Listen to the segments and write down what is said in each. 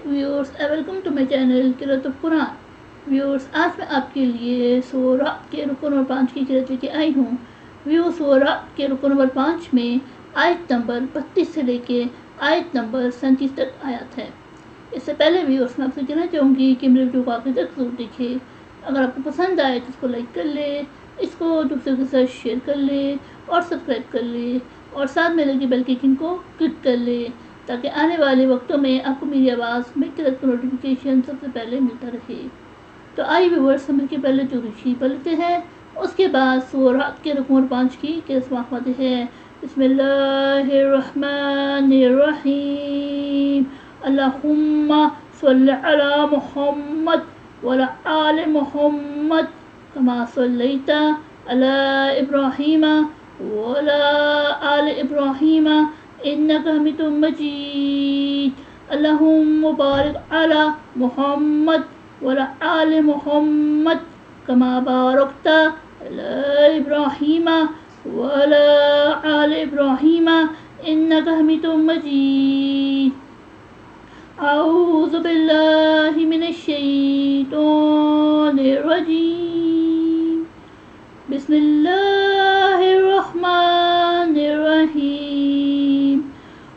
Viewers, welcome to my channel क़िराअतुल कुरान। Viewers, आज मैं आपके लिए सूरा के रुकू नंबर 5 की क़िराअत लेके आई हूँ। व्यूअर्स, सूरा के रुकू नंबर 5 में आयत नंबर 32 से लेके आयत नंबर 37 तक आयत है। इससे पहले व्यूअर्स, मैं आपसे कहना चाहूँगी कि मेरे वीडियो को आखिर तक जरूर देखें। अगर आपको पसंद आए तो इसको लाइक कर ले, इसको दूसरे के साथ शेयर कर ले और सब्सक्राइब कर ले, और साथ में लगी बेल के आइकन को क्लिक कर ले ताकि आने वाले वक्तों में आपको मेरी आवाज़ में क़िराअत का नोटिफिकेशन सबसे पहले मिलता रहे। तो आइए व्यूअर्स, हम इसके पहले जो रुशी पढ़ लेते हैं, उसके बाद सूरा के रुकू नंबर 5 की क़िराअत समाप्त है। बिस्मिल्लाहिर्रहमानिर्रहीम। अल्लाहुम्मा सल्लि अला मुहम्मद व अला आलि मुहम्मद कमा सल्लैता अला इब्राहीम व अला आलि इब्राहीम इन्नका हमीदुम मजीद। अल्लाहुम्मा बारिक अला मुहम्मद व अला आलि मुहम्मद कमा बारकता अला इब्राहीम व अला आलि इब्राहीम इन्नका हमीदुम मजीद। अऊज़ु बिल्लाहि मिनश शैतानिर रजीम। बिस्मिल्लाहिर्रहमानिर्रहीम।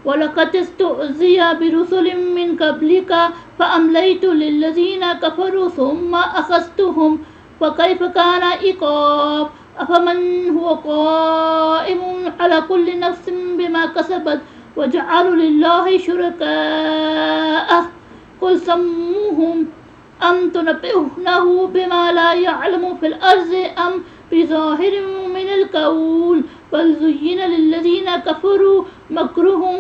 वलक़द इस्तुहज़िअ बिरुसुलिम मिन क़ब्लिका फ़अमलैतु लिल्लज़ीना कफ़रू सुम्मा अख़ज़्तुहुम फ़कैफ़ कान इक़ाब। अफ़मन हुवा क़ाइमुन अला कुल्लि नफ़्सिन बिमा कसबत वजअलू लिल्लाहि शुरकाअ क़ुल सम्मूहुम अम तुनब्बिऊनहु बिमा ला यअलमु फ़िल अर्ज़ि अम बिज़ाहिरिम मिनल क़ौल बल ज़ुय्यिना लिल्लज़ीना कफ़रू मक्रुहुम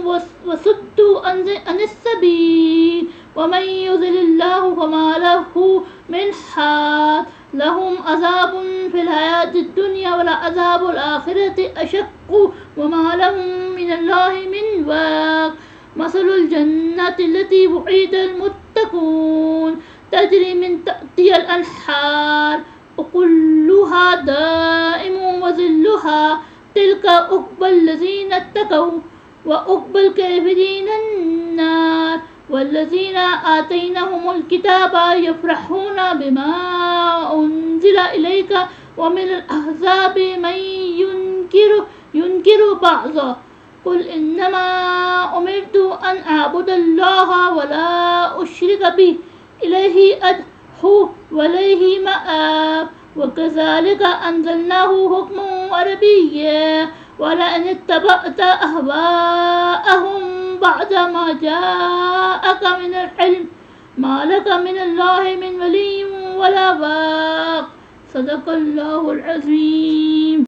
वसुद्दू अनिस सबील वमन युज़लिल्लाहु फमा लहु मिन हाद। लहुम अज़ाबुन फ़िल हयातिद दुनिया वला अज़ाबुल आख़िरति अशक्कु वमा लहुम मिनल्लाहि मिन वाक़। मसलुल जन्नति लती वुዒदल मुत्तक़ून तजरी मिन तहतिहल अनहार उकुल्लुहा दाइमुन व ज़िल्लुहा तिल्का उक़बल लज़ीना तक़ौ व उक़बल काफ़िरीना अन्नार। वल्लज़ीना आतैनाहुमुल किताबा यफ़रहूना बिमा उन्ज़िला इलैका व मिनल अहज़ाबि मन युनकिरु बअज़ा। क़ुल इन्नमा उमिरतु अन अअबुदल्लाह व ला उश्रिक बिही इलैहि अदअू व इलैहि मआब। वकज़ालिक अंज़लनाहु हुक्मन अरबिय्या वलइन इत्तबअत अहवाअहुम बअद मा जाअक मिनल इल्म मा लक मिनल्लाहि मिन वलिय्यिन वला वाक़। सदक़ल्लाहुल अज़ीम।